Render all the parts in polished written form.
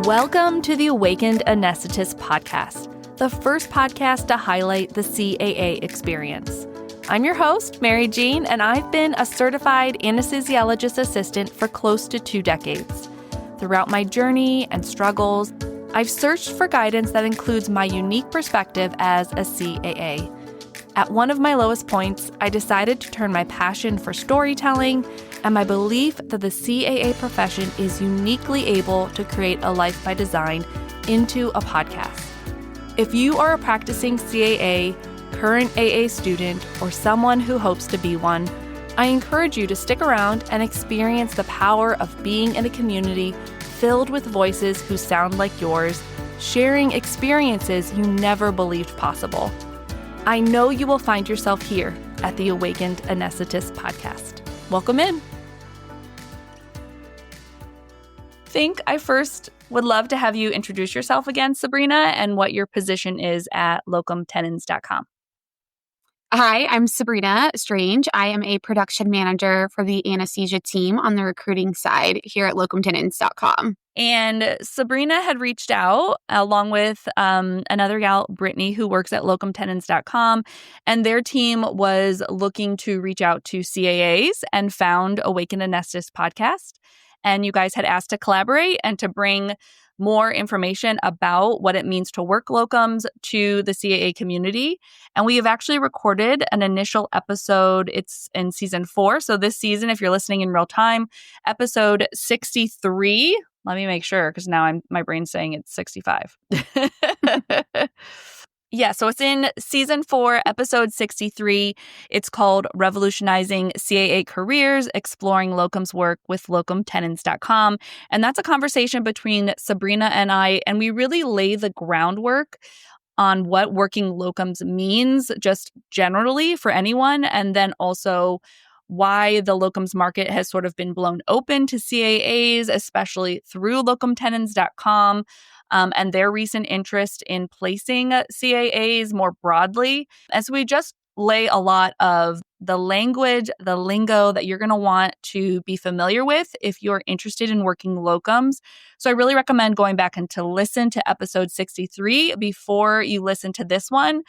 Welcome to the Awakened Anesthetist podcast, the first podcast to highlight the CAA experience. I'm your host, Mary Jean, and I've been a certified anesthesiologist assistant for close to 2 decades. Throughout my journey and struggles, I've searched for guidance that includes my unique perspective as a CAA. At one of my lowest points, I decided to turn my passion for storytelling and my belief that the CAA profession is uniquely able to create a life by design into a podcast. If you are a practicing CAA, current AA student, or someone who hopes to be one, I encourage you to stick around and experience the power of being in a community filled with voices who sound like yours, sharing experiences you never believed possible. I know you will find yourself here at the Awakened Anesthetist podcast. Welcome in. I first would love to have you introduce yourself again, Sabrina, and what your position is at locumtenens.com. Hi, I'm Sabrina Strange. I am a production manager for the anesthesia team on the recruiting side here at locumtenens.com. And Sabrina had reached out along with another gal, Brittany, who works at locumtenens.com, and their team was looking to reach out to CAAs and found Awaken Anesthetist podcast. And you guys had asked to collaborate and to bring more information about what it means to work locums to the CAA community. And we have actually recorded an initial episode. It's in season 4. So this season, if you're listening in real time, episode 63. Let me make sure because now my brain's saying it's 65. Yeah, so it's in season 4, episode 63. It's called Revolutionizing CAA Careers, Exploring Locums Work with locumtenens.com. And that's a conversation between Sabrina and I, and we really lay the groundwork on what working locums means just generally for anyone, and then also why the locums market has sort of been blown open to CAAs, especially through locumtenens.com. And their recent interest in placing CAAs more broadly. As we just lay a lot of the language, the lingo that you're going to want to be familiar with if you're interested in working locums. So I really recommend going back and to listen to episode 63 before you listen to this one.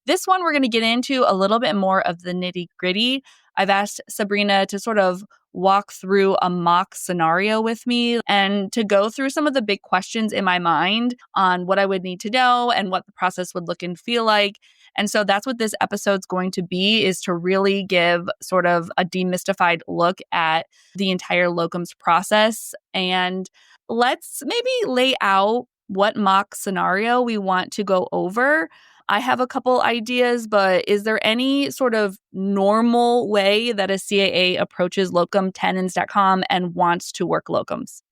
This one, we're going to get into a little bit more of the nitty-gritty. I've asked Sabrina to sort of walk through a mock scenario with me and to go through some of the big questions in my mind on what I would need to know and what the process would look and feel like. And so that's what this episode's going to be, is to really give sort of a demystified look at the entire locums process. And let's maybe lay out what mock scenario we want to go over. I have a couple ideas, but is there any sort of normal way that a CAA approaches locumtenens.com and wants to work locums?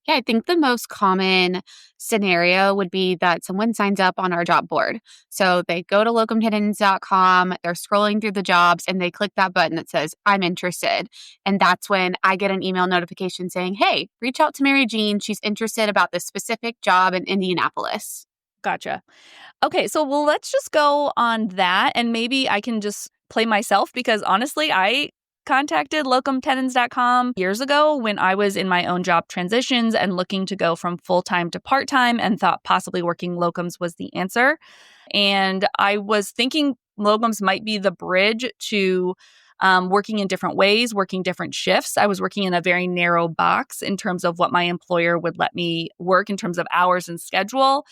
Yeah, I think the most common scenario would be that someone signs up on our job board. So they go to locumtenens.com, they're scrolling through the jobs, and they click that button that says, I'm interested. And that's when I get an email notification saying, hey, reach out to Mary Jean. She's interested about this specific job in Indianapolis. Gotcha. Okay, so let's just go on that, and maybe I can just play myself because honestly, I contacted locumtenens.com years ago when I was in my own job transitions and looking to go from full-time to part-time and thought possibly working locums was the answer. And I was thinking locums might be the bridge to working in different ways, working different shifts. I was working in a very narrow box in terms of what my employer would let me work in terms of hours and schedule.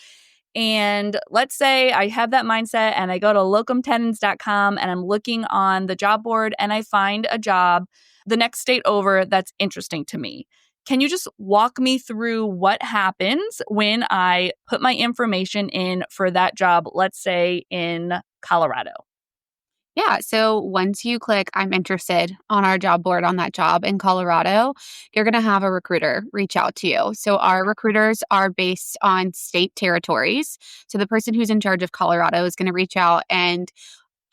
And let's say I have that mindset and I go to locumtenens.com and I'm looking on the job board and I find a job the next state over that's interesting to me. Can you just walk me through what happens when I put my information in for that job, let's say in Colorado? Yeah. So once you click I'm interested on our job board on that job in Colorado, you're going to have a recruiter reach out to you. So our recruiters are based on state territories. So the person who's in charge of Colorado is going to reach out and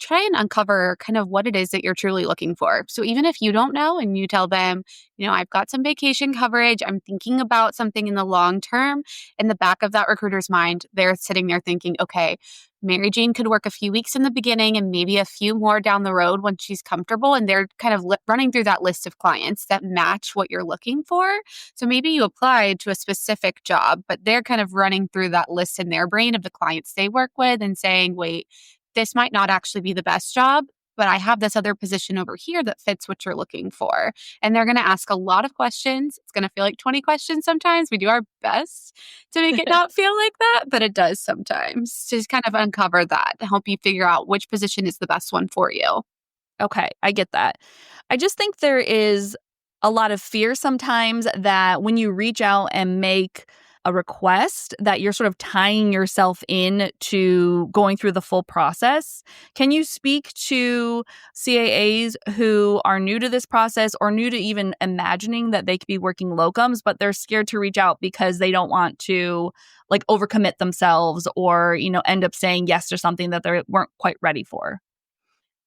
try and uncover kind of what it is that you're truly looking for. So even if you don't know and you tell them, I've got some vacation coverage, I'm thinking about something in the long term, in the back of that recruiter's mind, they're sitting there thinking, okay, Mary Jane could work a few weeks in the beginning and maybe a few more down the road when she's comfortable. And they're kind of running through that list of clients that match what you're looking for. So maybe you applied to a specific job, but they're kind of running through that list in their brain of the clients they work with and saying, wait, this might not actually be the best job, but I have this other position over here that fits what you're looking for. And they're going to ask a lot of questions. It's going to feel like 20 questions sometimes. We do our best to make it not feel like that, but it does sometimes. To just kind of uncover that to help you figure out which position is the best one for you. Okay, I get that. I just think there is a lot of fear sometimes that when you reach out and make a request that you're sort of tying yourself in to going through the full process. Can you speak to CAAs who are new to this process or new to even imagining that they could be working locums, but they're scared to reach out because they don't want to like overcommit themselves or, end up saying yes to something that they weren't quite ready for?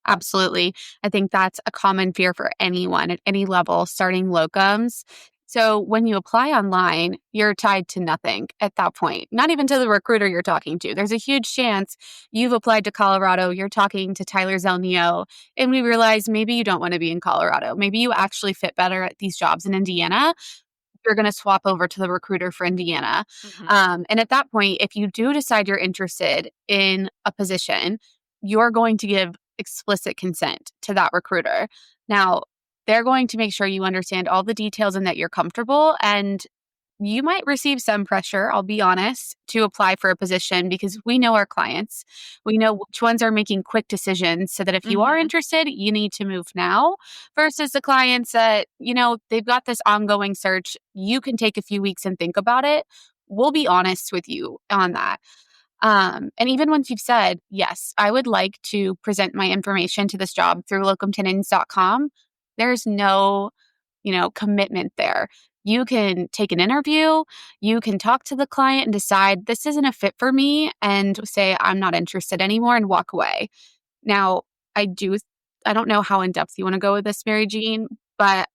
Absolutely. I think that's a common fear for anyone at any level starting locums. So when you apply online, you're tied to nothing at that point, not even to the recruiter you're talking to. There's a huge chance you've applied to Colorado, you're talking to Tyler Zelnio, and we realize maybe you don't want to be in Colorado. Maybe you actually fit better at these jobs in Indiana. You're going to swap over to the recruiter for Indiana. And at that point, if you do decide you're interested in a position, you're going to give explicit consent to that recruiter. Now, they're going to make sure you understand all the details and that you're comfortable. And you might receive some pressure, I'll be honest, to apply for a position because we know our clients. We know which ones are making quick decisions so that if you are interested, you need to move now versus the clients that, they've got this ongoing search. You can take a few weeks and think about it. We'll be honest with you on that. And even once you've said, yes, I would like to present my information to this job through locumtenens.com, there's no, commitment there. You can take an interview, you can talk to the client and decide this isn't a fit for me and say, I'm not interested anymore and walk away. Now, I don't know how in depth you want to go with this, Mary Jean, but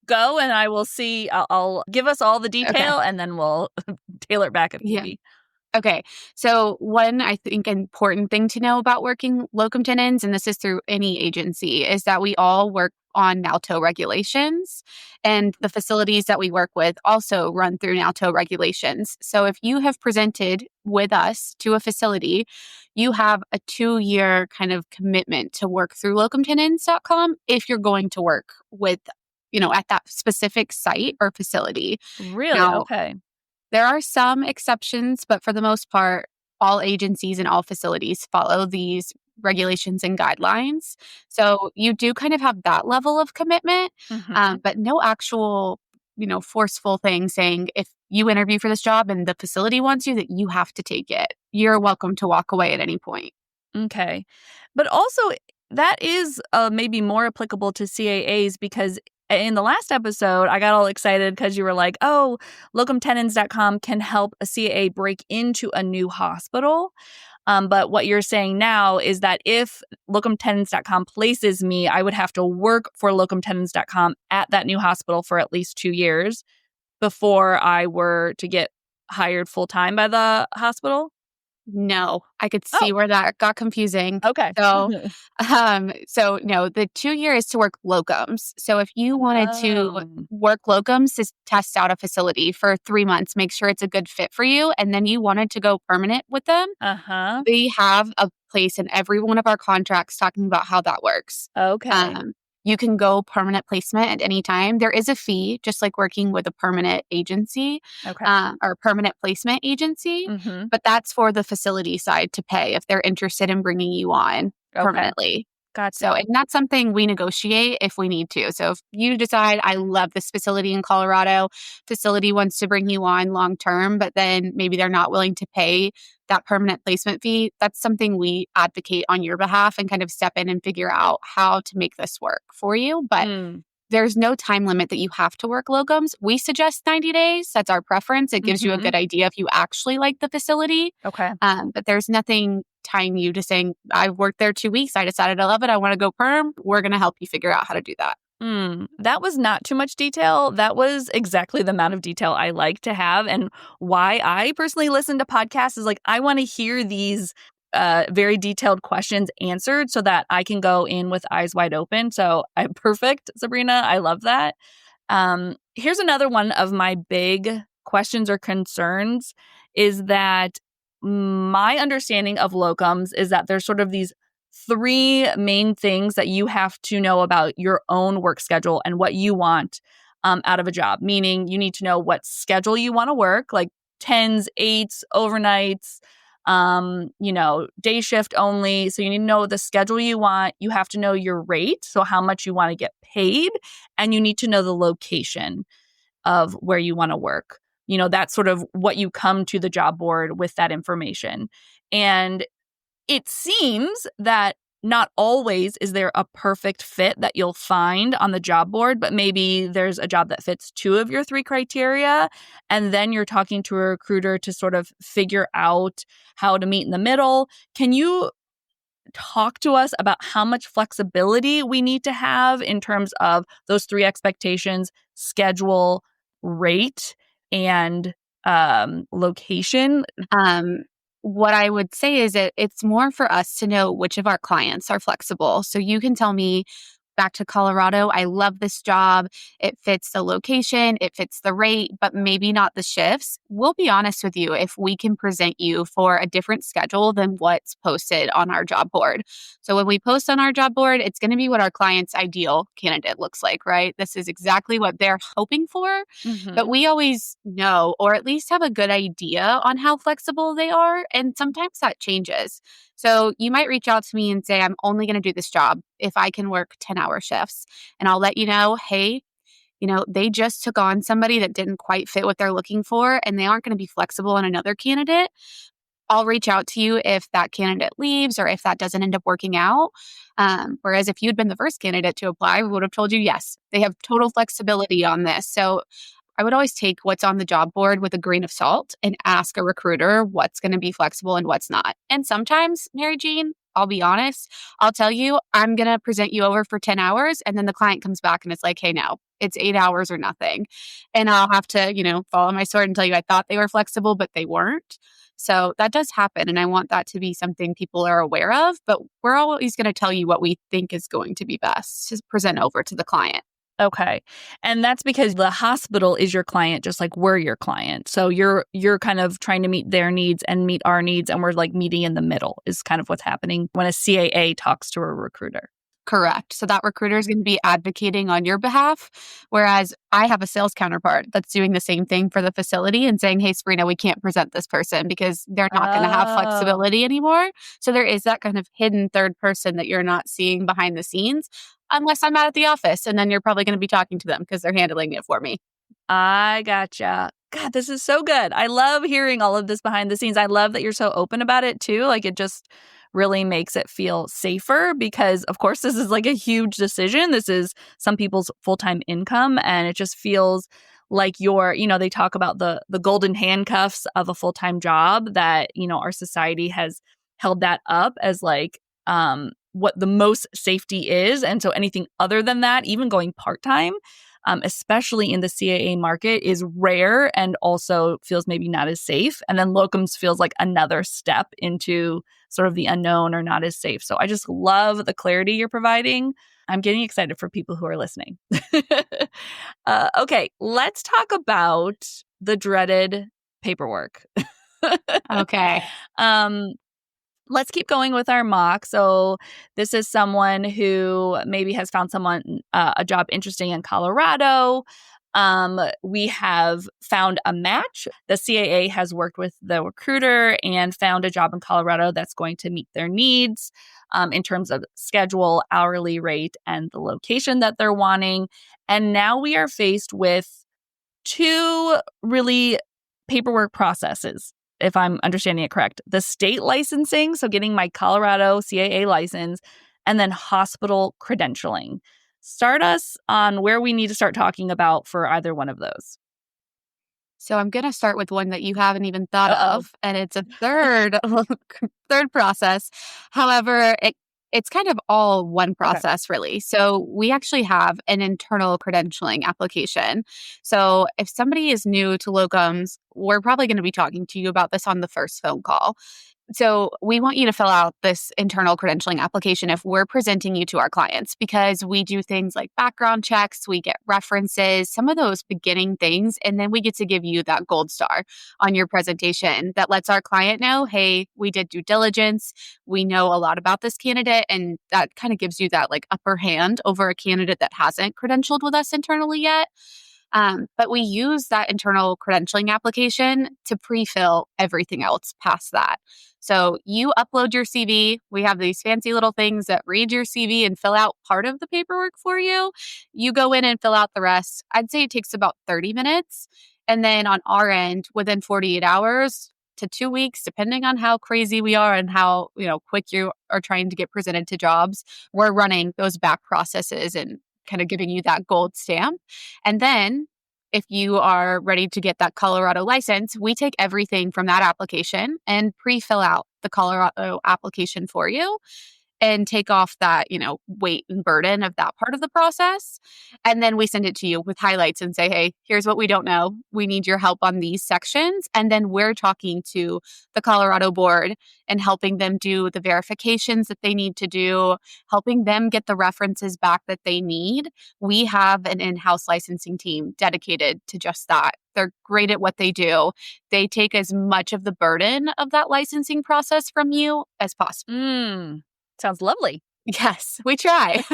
go and I will see. I'll give us all the detail okay. and then we'll tailor it back if Yeah. maybe. Okay. So one, I think, important thing to know about working locum tenens, and this is through any agency, is that we all work on NALTO regulations. And the facilities that we work with also run through NALTO regulations. So if you have presented with us to a facility, you have a 2-year kind of commitment to work through locumtenens.com if you're going to work with, at that specific site or facility. Really? Now, Okay. there are some exceptions, but for the most part, all agencies and all facilities follow these regulations and guidelines. So you do kind of have that level of commitment, but no actual, forceful thing saying if you interview for this job and the facility wants you, that you have to take it. You're welcome to walk away at any point. Okay. But also, that is maybe more applicable to CAAs because in the last episode, I got all excited because you were like, oh, locumtenens.com can help a CAA break into a new hospital. But what you're saying now is that if locumtenens.com places me, I would have to work for locumtenens.com at that new hospital for at least 2 years before I were to get hired full time by the hospital. No, I could Oh, see where that got confusing. okay. So no, the 2 year is to work locums. So if you wanted to Oh, work locums to test out a facility for 3 months, make sure it's a good fit for you, and then you wanted to go permanent with them, uh-huh. they have a place in every one of our contracts talking about how that works. Okay. You can go permanent placement at any time. There is a fee, just like working with a permanent agency Okay. or permanent placement agency, Mm-hmm. but that's for the facility side to pay if they're interested in bringing you on Okay. permanently. So, Gotcha. and that's something we negotiate if we need to. So if you decide, I love this facility in Colorado, facility wants to bring you on long term, but then maybe they're not willing to pay that permanent placement fee, that's something we advocate on your behalf and kind of step in and figure out how to make this work for you. But Mm. there's no time limit that you have to work locums. We suggest 90 days. That's our preference. It gives you a good idea if you actually like the facility. Okay. But there's nothing tying you to saying, I've worked there 2 weeks. I decided I love it. I want to go perm. We're going to help you figure out how to do that. That was not too much detail. That was exactly the amount of detail I like to have. And why I personally listen to podcasts is like, I want to hear these very detailed questions answered so that I can go in with eyes wide open. So perfect, Sabrina. I love that. Here's another one of my big questions or concerns is that my understanding of locums is that there's sort of these three main things that you have to know about your own work schedule and what you want out of a job. Meaning you need to know what schedule you want to work, like 10s, 8s, overnights, day shift only. So you need to know the schedule you want. You have to know your rate, so how much you want to get paid, and you need to know the location of where you want to work. That's sort of what you come to the job board with that information. And it seems that not always is there a perfect fit that you'll find on the job board, but maybe there's a job that fits two of your three criteria. And then you're talking to a recruiter to sort of figure out how to meet in the middle. Can you talk to us about how much flexibility we need to have in terms of those three expectations: schedule, rate, and location? What I would say is that it's more for us to know which of our clients are flexible. So you can tell me, back to Colorado, I love this job. It fits the location, it fits the rate, but maybe not the shifts. We'll be honest with you if we can present you for a different schedule than what's posted on our job board. So when we post on our job board, it's going to be what our client's ideal candidate looks like, right? This is exactly what they're hoping for. But we always know, or at least have a good idea on how flexible they are. And sometimes that changes. So you might reach out to me and say, I'm only going to do this job if I can work 10-hour shifts. And I'll let you know, hey, they just took on somebody that didn't quite fit what they're looking for, and they aren't going to be flexible on another candidate. I'll reach out to you if that candidate leaves or if that doesn't end up working out. Whereas if you'd been the first candidate to apply, we would have told you, yes, they have total flexibility on this. So I would always take what's on the job board with a grain of salt and ask a recruiter what's going to be flexible and what's not. And sometimes, Mary Jean, I'll be honest, I'll tell you, I'm going to present you over for 10 hours. And then the client comes back and it's like, hey, no, it's 8 hours or nothing. And I'll have to, follow my sword and tell you I thought they were flexible, but they weren't. So that does happen. And I want that to be something people are aware of. But we're always going to tell you what we think is going to be best to present over to the client. Okay. And that's because the hospital is your client, just like we're your client. So you're kind of trying to meet their needs and meet our needs, and we're like meeting in the middle is kind of what's happening when a CAA talks to a recruiter. Correct. So that recruiter is going to be advocating on your behalf, whereas I have a sales counterpart that's doing the same thing for the facility and saying, hey, Sabrina, we can't present this person because they're not going to have flexibility anymore. So there is that kind of hidden third person that you're not seeing behind the scenes, unless I'm out at the office, and then you're probably going to be talking to them because they're handling it for me. I gotcha. God, this is so good. I love hearing all of this behind the scenes. I love that you're so open about it too. Like it just really makes it feel safer because, of course, this is like a huge decision. This is some people's full-time income, and it just feels like they talk about the golden handcuffs of a full-time job that, our society has held that up as like what the most safety is. And so anything other than that, even going part-time, especially in the CAA market, is rare and also feels maybe not as safe. And then locums feels like another step into sort of the unknown or not as safe. So I just love the clarity you're providing. I'm getting excited for people who are listening. Okay, let's talk about the dreaded paperwork. Okay. Let's keep going with our mock. So this is someone who maybe has found a job interesting in Colorado. We have found a match. The CAA has worked with the recruiter and found a job in Colorado that's going to meet their needs in terms of schedule, hourly rate, and the location that they're wanting. And now we are faced with two really paperwork processes, if I'm understanding it correct. The state licensing, so getting my Colorado CAA license, and then hospital credentialing. Start us on where we need to start talking about for either one of those. So I'm going to start with one that you haven't even thought Uh-oh. of, and it's a third third process. However, it's kind of all one Okay. process, really. So we actually have an internal credentialing application. So if somebody is new to locums, we're probably going to be talking to you about this on the first phone call. So we want you to fill out this internal credentialing application if we're presenting you to our clients, because we do things like background checks, we get references, some of those beginning things, and then we get to give you that gold star on your presentation that lets our client know, hey, we did due diligence, we know a lot about this candidate, and that kind of gives you that like upper hand over a candidate that hasn't credentialed with us internally yet. But we use that internal credentialing application to pre-fill everything else past that. So you upload your CV. We have these fancy little things that read your CV and fill out part of the paperwork for you. You go in and fill out the rest. I'd say it takes about 30 minutes. And then on our end, within 48 hours to 2 weeks, depending on how crazy we are and how, quick you are trying to get presented to jobs, we're running those back processes and kind of giving you that gold stamp. And then if you are ready to get that Colorado license, we take everything from that application and pre-fill out the Colorado application for you and take off that, weight and burden of that part of the process. And then we send it to you with highlights and say, hey, here's what we don't know. We need your help on these sections. And then we're talking to the Colorado board and helping them do the verifications that they need to do, helping them get the references back that they need. We have an in-house licensing team dedicated to just that. They're great at what they do. They take as much of the burden of that licensing process from you as possible. Sounds lovely. Yes, we try.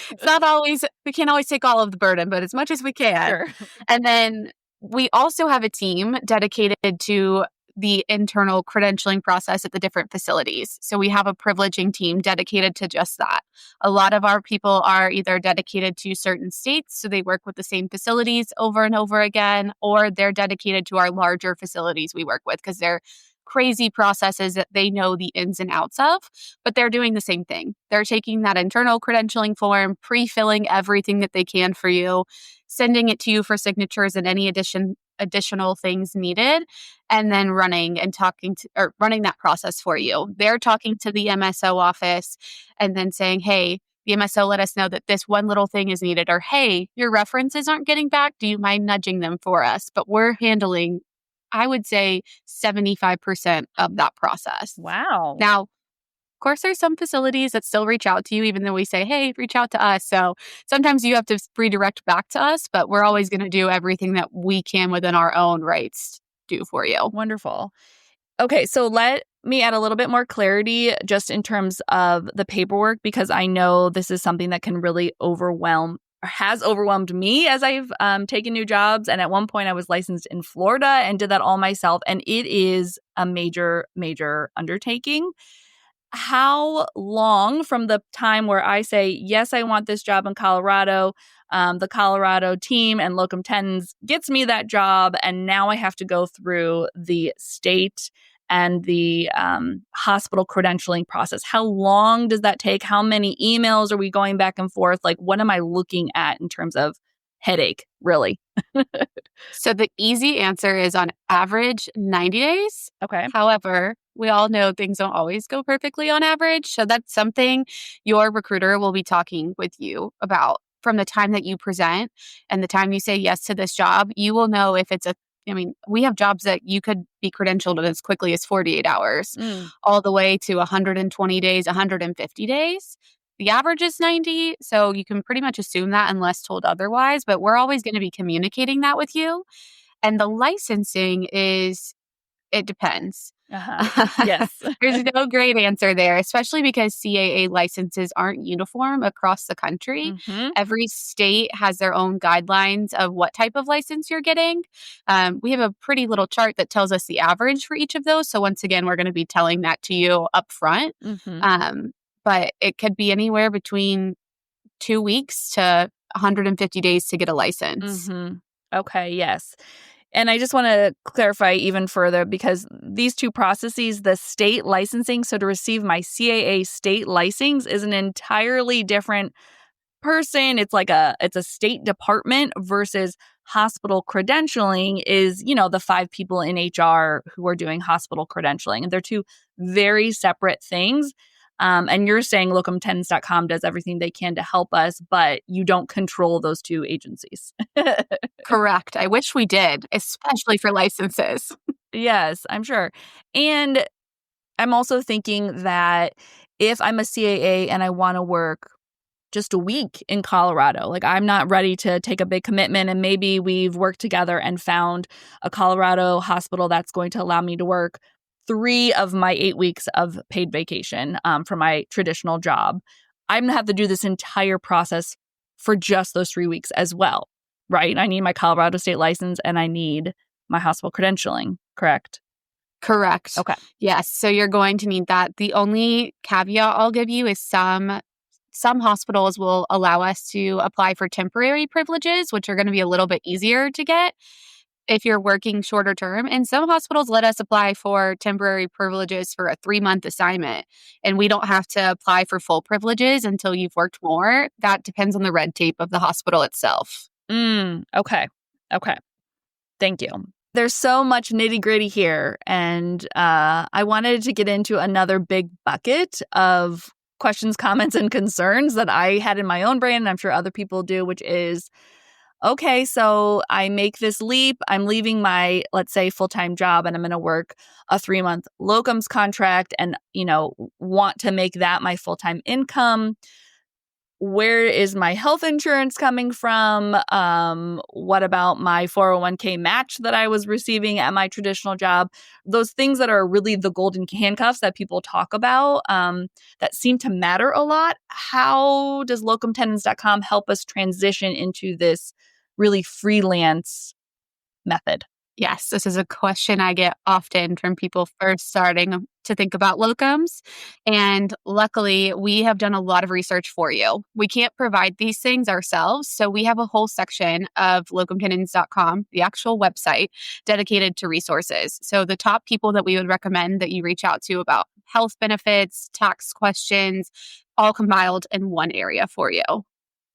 It's not always, we can't always take all of the burden, but as much as we can. Sure. And then we also have a team dedicated to the internal credentialing process at the different facilities. So we have a privileging team dedicated to just that. A lot of our people are either dedicated to certain states, so they work with the same facilities over and over again, or they're dedicated to our larger facilities we work with because they're crazy processes that they know the ins and outs of, but they're doing the same thing. They're taking that internal credentialing form, pre-filling everything that they can for you, sending it to you for signatures and any additional things needed, and then running that process for you. They're talking to the MSO office and then saying, hey, the MSO let us know that this one little thing is needed, or hey, your references aren't getting back. Do you mind nudging them for us? But we're handling, I would say, 75% of that process. Wow. Now, of course, there's some facilities that still reach out to you, even though we say, hey, reach out to us. So sometimes you have to redirect back to us, but we're always going to do everything that we can within our own rights do for you. Wonderful. Okay, so let me add a little bit more clarity just in terms of the paperwork, because I know this is something that can really has overwhelmed me as I've taken new jobs. And at one point I was licensed in Florida and did that all myself. And it is a major, major undertaking. How long from the time where I say, yes, I want this job in Colorado, the Colorado team and locum tenens gets me that job, and now I have to go through the state and the hospital credentialing process? How long does that take? How many emails are we going back and forth? Like, what am I looking at in terms of headache, really? So the easy answer is on average 90 days. Okay. However, we all know things don't always go perfectly on average. So that's something your recruiter will be talking with you about from the time that you present and the time you say yes to this job. You will know if we have jobs that you could be credentialed in as quickly as 48 hours, all the way to 120 days, 150 days. The average is 90, so you can pretty much assume that unless told otherwise, but we're always going to be communicating that with you. And the licensing it depends. Yes. There's no great answer there, especially because CAA licenses aren't uniform across the country. Mm-hmm. Every state has their own guidelines of what type of license you're getting. We have a pretty little chart that tells us the average for each of those. So once again, we're going to be telling that to you up front. Mm-hmm. But it could be anywhere between 2 weeks to 150 days to get a license. Mm-hmm. Okay, yes. And I just want to clarify even further, because these two processes, the state licensing, so to receive my CAA state license is an entirely different person. It's a state department versus hospital credentialing is, the 5 people in HR who are doing hospital credentialing. And they're two very separate things. And you're saying locumtenants.com does everything they can to help us, but you don't control those two agencies. Correct. I wish we did, especially for licenses. Yes, I'm sure. And I'm also thinking that if I'm a CAA and I want to work just a week in Colorado, like I'm not ready to take a big commitment, and maybe we've worked together and found a Colorado hospital that's going to allow me to work 3 of my 8 weeks of paid vacation for my traditional job. I'm going to have to do this entire process for just those 3 weeks as well, right? I need my Colorado state license and I need my hospital credentialing, correct? Correct. Okay. Yes. So you're going to need that. The only caveat I'll give you is some hospitals will allow us to apply for temporary privileges, which are going to be a little bit easier to get if you're working shorter term. And some hospitals let us apply for temporary privileges for a 3-month assignment. And we don't have to apply for full privileges until you've worked more. That depends on the red tape of the hospital itself. Okay. Okay. Thank you. There's so much nitty gritty here. And I wanted to get into another big bucket of questions, comments, and concerns that I had in my own brain, and I'm sure other people do, which is, okay, so I make this leap. I'm leaving my, let's say, full-time job, and I'm going to work a 3-month locums contract and, want to make that my full-time income. Where is my health insurance coming from? What about my 401k match that I was receiving at my traditional job? Those things that are really the golden handcuffs that people talk about that seem to matter a lot. How does locumtenants.com help us transition into this really freelance method? Yes, this is a question I get often from people first starting to think about locums. And luckily, we have done a lot of research for you. We can't provide these things ourselves. So we have a whole section of locumtenants.com, the actual website, dedicated to resources. So the top people that we would recommend that you reach out to about health benefits, tax questions, all compiled in one area for you.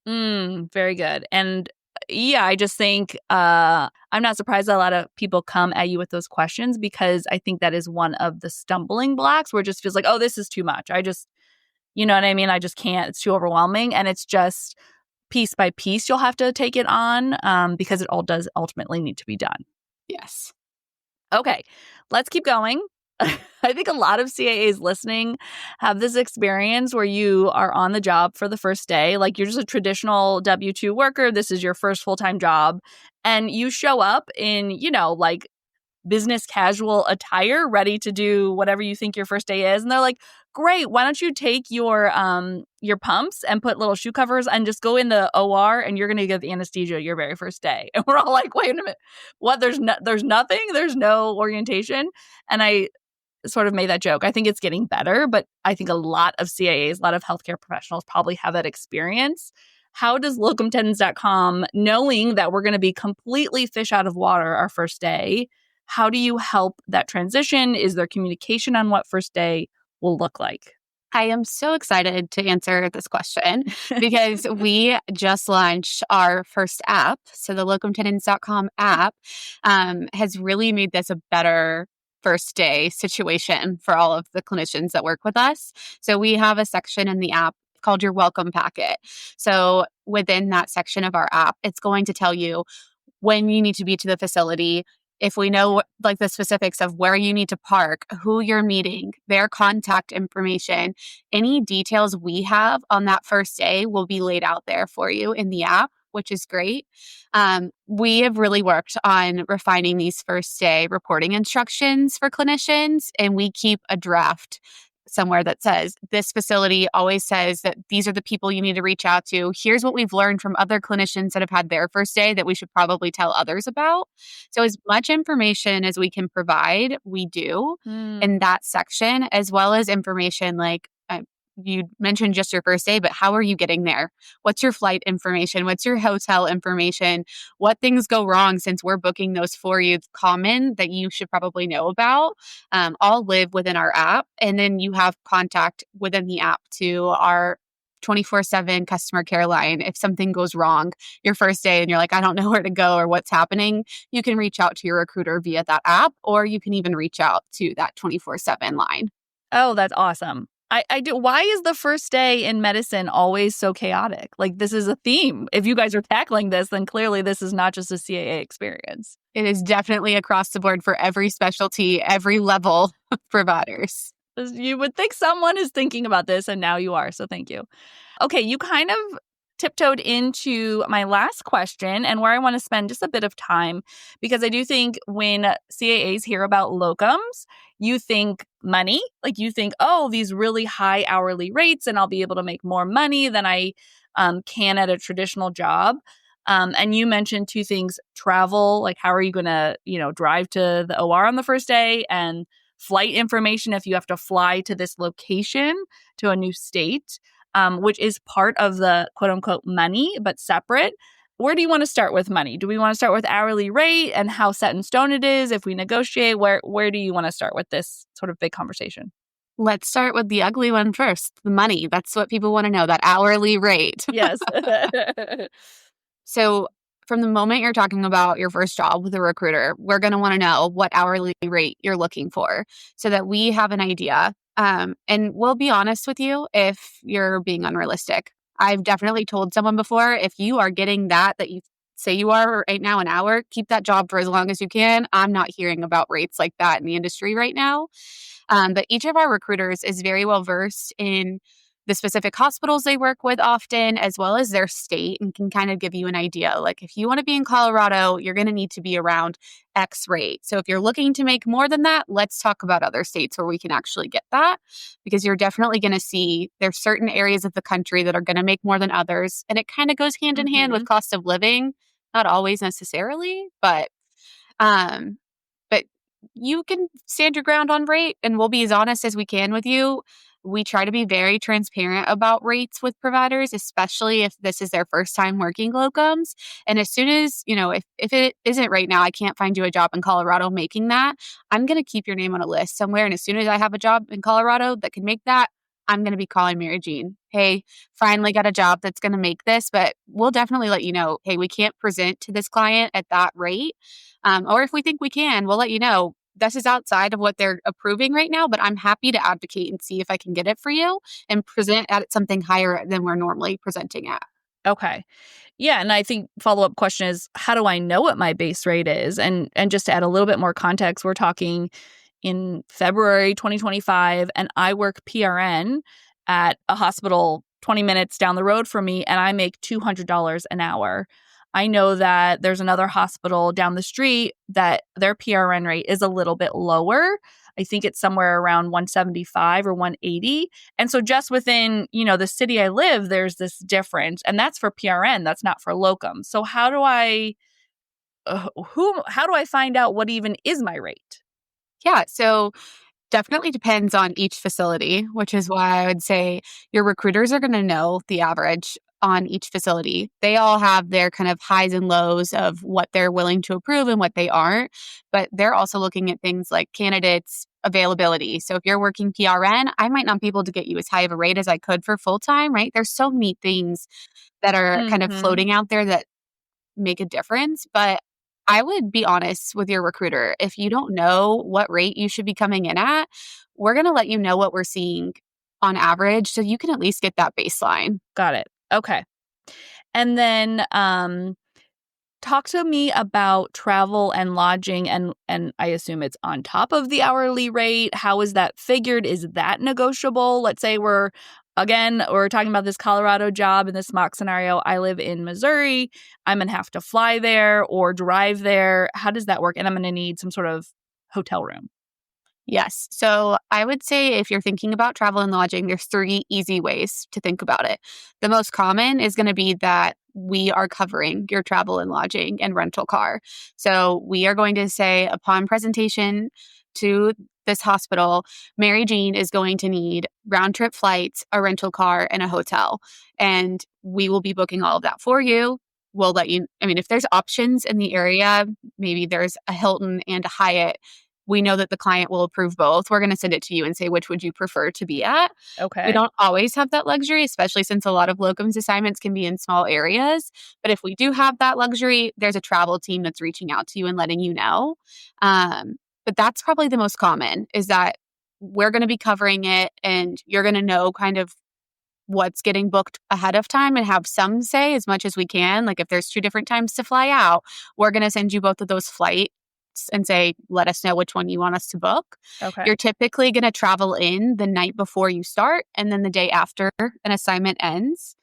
Very good. And yeah, I just think I'm not surprised that a lot of people come at you with those questions, because I think that is one of the stumbling blocks where it just feels like, oh, this is too much. You know what I mean? I just can't. It's too overwhelming. And it's just piece by piece you'll have to take it on because it all does ultimately need to be done. Yes. Okay, let's keep going. I think a lot of CAAs listening have this experience where you are on the job for the first day. Like, you're just a traditional W-2 worker. This is your first full-time job. And you show up in, like business casual attire, ready to do whatever you think your first day is. And they're like, great, why don't you take your pumps and put little shoe covers and just go in the OR and you're going to give anesthesia your very first day. And we're all like, wait a minute, what? There's nothing. There's no orientation. And I sort of made that joke. I think it's getting better, but I think a lot of CAAs, a lot of healthcare professionals probably have that experience. How does locumtenants.com, knowing that we're going to be completely fish out of water our first day, how do you help that transition? Is there communication on what first day will look like? I am so excited to answer this question because we just launched our first app. So the locumtenants.com app has really made this a better first day situation for all of the clinicians that work with us. So we have a section in the app called your welcome packet. So within that section of our app, it's going to tell you when you need to be to the facility, if we know like the specifics of where you need to park, who you're meeting, their contact information, any details we have on that first day will be laid out there for you in the app, which is great. We have really worked on refining these first day reporting instructions for clinicians, and we keep a draft somewhere that says this facility always says that these are the people you need to reach out to. Here's what we've learned from other clinicians that have had their first day that we should probably tell others about. So as much information as we can provide, we do in that section, as well as information like you mentioned just your first day, but how are you getting there? What's your flight information? What's your hotel information? What things go wrong since we're booking those for you? It's common that you should probably know about. All live within our app. And then you have contact within the app to our 24/7 customer care line. If something goes wrong your first day and you're like, I don't know where to go or what's happening, you can reach out to your recruiter via that app, or you can even reach out to that 24/7 line. Oh, that's awesome. I do. Why is the first day in medicine always so chaotic? Like, this is a theme. If you guys are tackling this, then clearly this is not just a CAA experience. It is definitely across the board for every specialty, every level of providers. You would think someone is thinking about this, and now you are. So thank you. Okay, you kind of tiptoed into my last question and where I want to spend just a bit of time, because I do think when CAAs hear about locums, you think money. Like, you think, oh, these really high hourly rates, and I'll be able to make more money than I can at a traditional job. And you mentioned two things: travel, like how are you going to, drive to the OR on the first day, and flight information if you have to fly to this location, to a new state, which is part of the quote unquote money, but separate. Where do you want to start with money? Do we want to start with hourly rate and how set in stone it is if we negotiate? Where do you want to start with this sort of big conversation? Let's start with the ugly one first, the money. That's what people want to know, that hourly rate. Yes. So from the moment you're talking about your first job with a recruiter, we're going to want to know what hourly rate you're looking for so that we have an idea. And we'll be honest with you if you're being unrealistic. I've definitely told someone before, if you are getting that you say you are right now an hour, keep that job for as long as you can. I'm not hearing about rates like that in the industry right now. But each of our recruiters is very well versed in the specific hospitals they work with often, as well as their state, and can kind of give you an idea. Like, if you want to be in Colorado, you're going to need to be around X rate. So if you're looking to make more than that, let's talk about other states where we can actually get that, because you're definitely going to see there's certain areas of the country that are going to make more than others. And it kind of goes hand in hand with cost of living, not always necessarily, um, but you can stand your ground on rate, and we'll be as honest as we can with you. We try to be very transparent about rates with providers, especially if this is their first time working locums. And as soon as, if it isn't right now, I can't find you a job in Colorado making that, I'm going to keep your name on a list somewhere. And as soon as I have a job in Colorado that can make that, I'm going to be calling Mary Jean. Hey, finally got a job that's going to make this, but we'll definitely let you know, hey, we can't present to this client at that rate. Or if we think we can, we'll let you know. This is outside of what they're approving right now, but I'm happy to advocate and see if I can get it for you and present at something higher than we're normally presenting at. Okay. Yeah, and I think follow-up question is, how do I know what my base rate is? And just to add a little bit more context, we're talking in February 2025, and I work PRN at a hospital 20 minutes down the road from me, and I make $200 an hour. I know that there's another hospital down the street that their PRN rate is a little bit lower. I think it's somewhere around 175 or 180. And so just within, the city I live, there's this difference. And that's for PRN. That's not for locum. So how do I find out what even is my rate? Yeah. So definitely depends on each facility, which is why I would say your recruiters are going to know the average on each facility. They all have their kind of highs and lows of what they're willing to approve and what they aren't, but they're also looking at things like candidates availability. So if you're working PRN, I might not be able to get you as high of a rate as I could for full time, right? There's so many things that are kind of floating out there that make a difference, but I would be honest with your recruiter. If you don't know what rate you should be coming in at, we're going to let you know what we're seeing on average so you can at least get that baseline. Got it. Okay. And then talk to me about travel and lodging, and I assume it's on top of the hourly rate. How is that figured? Is that negotiable? Let's say we're talking about this Colorado job in this mock scenario. I live in Missouri. I'm going to have to fly there or drive there. How does that work? And I'm going to need some sort of hotel room. Yes. So I would say if you're thinking about travel and lodging, there's 3 easy ways to think about it. The most common is going to be that we are covering your travel and lodging and rental car. So we are going to say upon presentation to this hospital, Mary Jean is going to need round trip flights, a rental car, and a hotel. And we will be booking all of that for you. We'll let you, if there's options in the area, maybe there's a Hilton and a Hyatt, we know that the client will approve both, we're going to send it to you and say, which would you prefer to be at? We Okay. don't always have that luxury, especially since a lot of locums assignments can be in small areas. But if we do have that luxury, there's a travel team that's reaching out to you and letting you know. But that's probably the most common, is that we're going to be covering it and you're going to know kind of what's getting booked ahead of time and have some say as much as we can. Like if there's 2 different times to fly out, we're going to send you both of those flights and say, let us know which one you want us to book. Okay. You're typically going to travel in the night before you start and then the day after an assignment ends.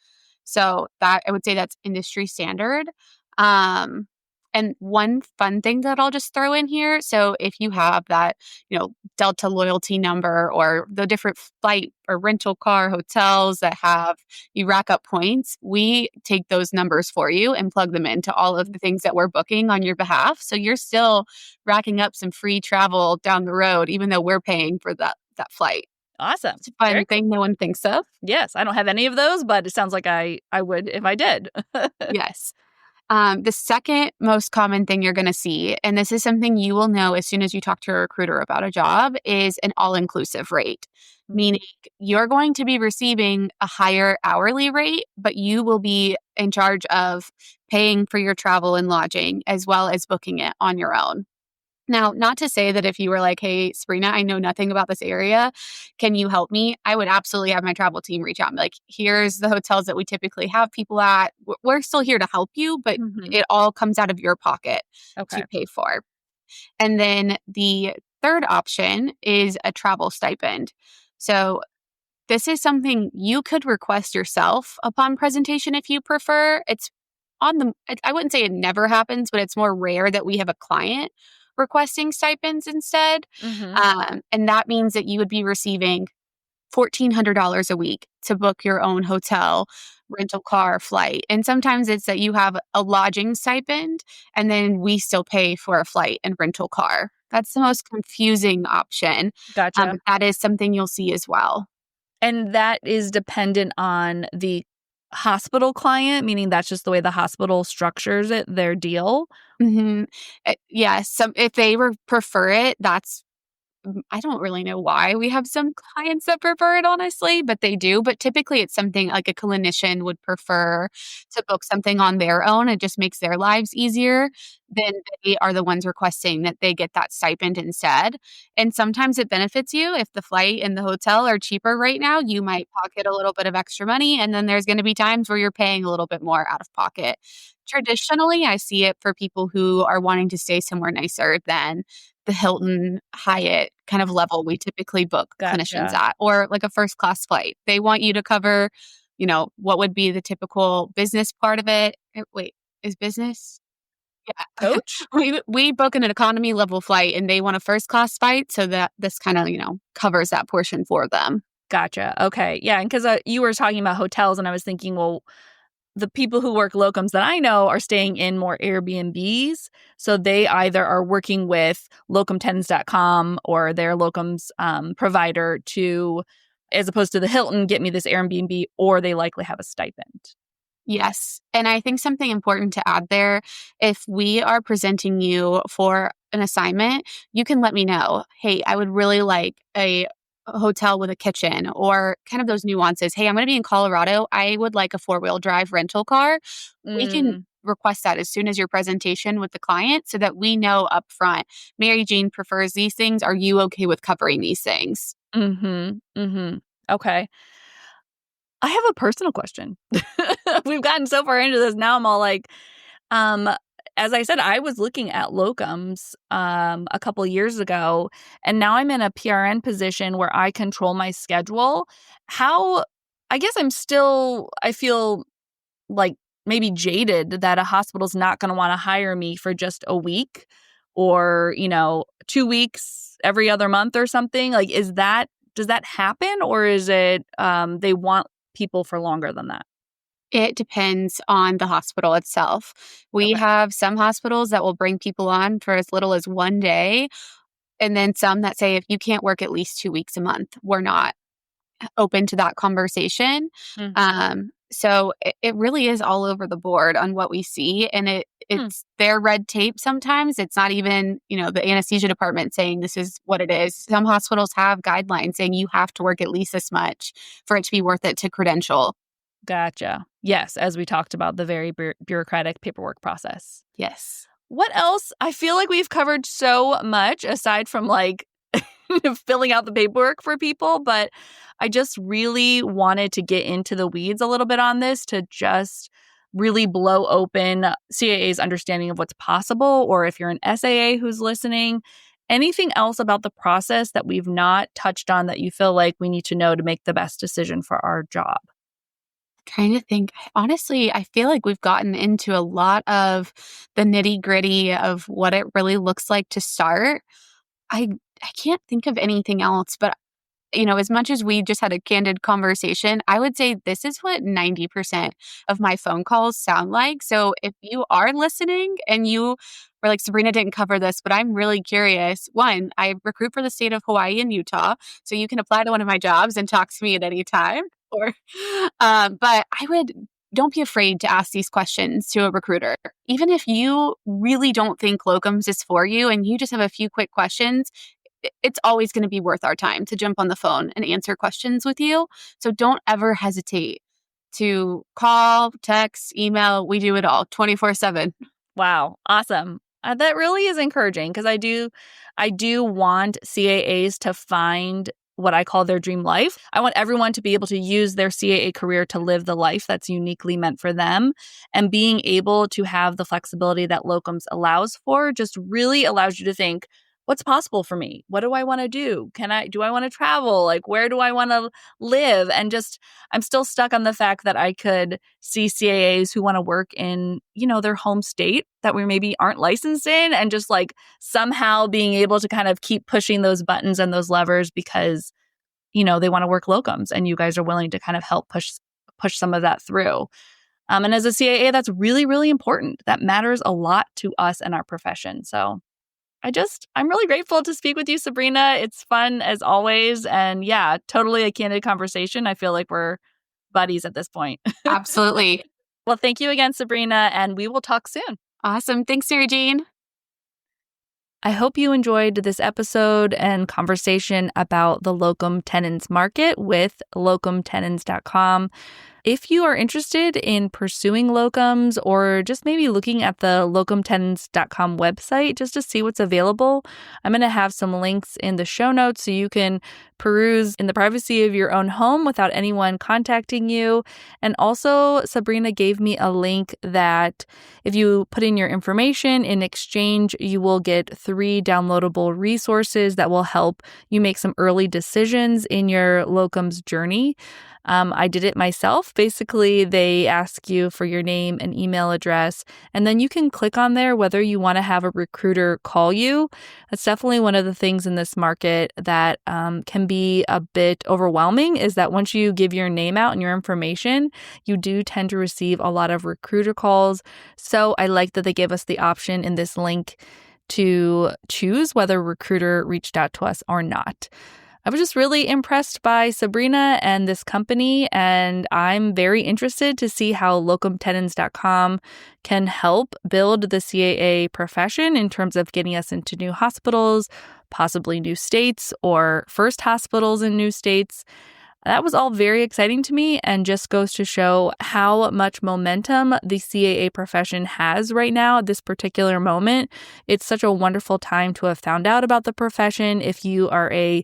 So that, I would say, that's industry standard. Um, and one fun thing that I'll just throw in here. So if you have that, Delta loyalty number or the different flight or rental car hotels that have you rack up points, we take those numbers for you and plug them into all of the things that we're booking on your behalf. So you're still racking up some free travel down the road, even though we're paying for that flight. Awesome. It's a fun Very cool. thing no one thinks of. Yes, I don't have any of those, but it sounds like I would if I did. Yes. The second most common thing you're going to see, and this is something you will know as soon as you talk to a recruiter about a job, is an all-inclusive rate, meaning you're going to be receiving a higher hourly rate, but you will be in charge of paying for your travel and lodging as well as booking it on your own. Now, not to say that if you were like, hey, Sabrina, I know nothing about this area. Can you help me? I would absolutely have my travel team reach out and be like, here's the hotels that we typically have people at. We're still here to help you, but Mhm. it all comes out of your pocket Okay. to pay for. And then the third option is a travel stipend. So this is something you could request yourself upon presentation if you prefer. It's I wouldn't say it never happens, but it's more rare that we have a client requesting stipends instead. Mhm. And that means that you would be receiving $1,400 a week to book your own hotel, rental car, flight. And sometimes it's that you have a lodging stipend and then we still pay for a flight and rental car. That's the most confusing option. Gotcha. But that is something you'll see as well. And that is dependent on the hospital client, meaning that's just the way the hospital structures it, their deal? Hmm. Yes. If they prefer it, I don't really know why we have some clients that prefer it, honestly, but they do. But typically, it's something like a clinician would prefer to book something on their own. It just makes their lives easier. Then they are the ones requesting that they get that stipend instead. And sometimes it benefits you. If the flight and the hotel are cheaper right now, you might pocket a little bit of extra money. And then there's going to be times where you're paying a little bit more out of pocket. Traditionally, I see it for people who are wanting to stay somewhere nicer than the Hilton, Hyatt kind of level we typically book clinicians Gotcha. at, or like a first class flight. They want you to cover, what would be the typical business part of it. Wait, is business? Yeah. Coach? We book an economy level flight and they want a first class flight so that this kind of, covers that portion for them. Gotcha. Okay. Yeah, and 'cause, you were talking about hotels, and I was thinking, well, the people who work locums that I know are staying in more Airbnbs. So they either are working with locumtenants.com or their locums provider to, as opposed to the Hilton, get me this Airbnb, or they likely have a stipend. Yes. And I think something important to add there, if we are presenting you for an assignment, you can let me know, hey, I would really like a hotel with a kitchen or kind of those nuances. Hey, I'm going to be in Colorado. I would like a 4-wheel drive rental car. We can Mm, request that as soon as your presentation with the client so that we know upfront, Mary Jean prefers these things. Are you okay with covering these things? mhm, mhm. Okay. I have a personal question. We've gotten so far into this, now I'm all like, um, as I said, I was looking at locums, a couple years ago, and now I'm in a PRN position where I control my schedule. How I guess I feel like maybe jaded that a hospital's not gonna wanna hire me for just a week or, 2 weeks every other month or something. Like, does that happen, or is it, they want people for longer than that? It depends on the hospital itself. We Okay. have some hospitals that will bring people on for as little as 1 day, and then some that say if you can't work at least 2 weeks a month, we're not open to that conversation. Mhm. So it really is all over the board on what we see. And Hmm. it's their red tape sometimes. It's not even, the anesthesia department saying this is what it is. Some hospitals have guidelines saying you have to work at least this much for it to be worth it to credential. Gotcha. Yes, as we talked about the very bureaucratic paperwork process. Yes. What else? I feel like we've covered so much aside from like filling out the paperwork for people, but I just really wanted to get into the weeds a little bit on this to just really blow open CAA's understanding of what's possible, or if you're an SAA who's listening, anything else about the process that we've not touched on that you feel like we need to know to make the best decision for our job. Trying to think. Honestly, I feel like we've gotten into a lot of the nitty-gritty of what it really looks like to start. I I can't think of anything else, but as much as we just had a candid conversation, I would say this is what 90% of my phone calls sound like. So if you are listening and you were like, Sabrina didn't cover this, but I'm really curious. One, I recruit for the state of Hawaii and Utah. So you can apply to one of my jobs and talk to me at any time. Or, but don't be afraid to ask these questions to a recruiter. Even if you really don't think locums is for you and you just have a few quick questions, it's always going to be worth our time to jump on the phone and answer questions with you. So don't ever hesitate to call, text, email. We do it all 24/7. Wow, awesome. That really is encouraging because I do want CAAs to find what I call their dream life. I want everyone to be able to use their CAA career to live the life that's uniquely meant for them. And being able to have the flexibility that locums allows for just really allows you to think, what's possible for me? What do I want to do? Do I want to travel? Like, where do I want to live? And just, I'm still stuck on the fact that I could see CAAs who want to work in, their home state that we maybe aren't licensed in, and just like somehow being able to kind of keep pushing those buttons and those levers because, they want to work locums and you guys are willing to kind of help push some of that through. And as a CAA, that's really, really important. That matters a lot to us and our profession. So I'm really grateful to speak with you, Sabrina. It's fun as always. And yeah, totally a candid conversation. I feel like we're buddies at this point. Absolutely. Well, thank you again, Sabrina, and we will talk soon. Awesome. Thanks, Sarah Jean. I hope you enjoyed this episode and conversation about the locum tenens market with locumtenens.com. If you are interested in pursuing locums or just maybe looking at the locumtenens.com website just to see what's available, I'm going to have some links in the show notes so you can peruse in the privacy of your own home without anyone contacting you. And also, Sabrina gave me a link that if you put in your information in exchange, you will get 3 downloadable resources that will help you make some early decisions in your locums journey. I did it myself. Basically, they ask you for your name and email address, and then you can click on there whether you want to have a recruiter call you. That's definitely one of the things in this market that can be a bit overwhelming, is that once you give your name out and your information, you do tend to receive a lot of recruiter calls. So I like that they give us the option in this link to choose whether a recruiter reached out to us or not. I was just really impressed by Sabrina and this company, and I'm very interested to see how locumtenens.com can help build the CAA profession in terms of getting us into new hospitals, possibly new states, or first hospitals in new states. That was all very exciting to me and just goes to show how much momentum the CAA profession has right now at this particular moment. It's such a wonderful time to have found out about the profession. If you are a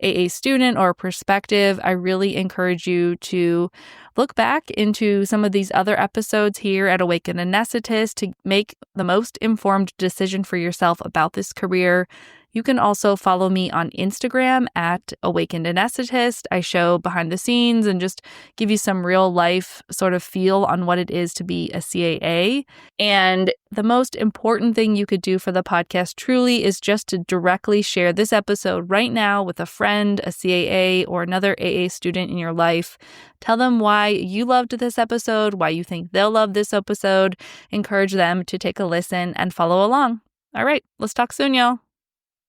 AA student or prospective, I really encourage you to look back into some of these other episodes here at Awakened Anesthetist to make the most informed decision for yourself about this career. You can also follow me on Instagram at Awakened Anesthetist. I show behind the scenes and just give you some real life sort of feel on what it is to be a CAA. And the most important thing you could do for the podcast truly is just to directly share this episode right now with a friend, a CAA, or another AA student in your life. Tell them why you loved this episode, why you think they'll love this episode. Encourage them to take a listen and follow along. All right, let's talk soon, y'all.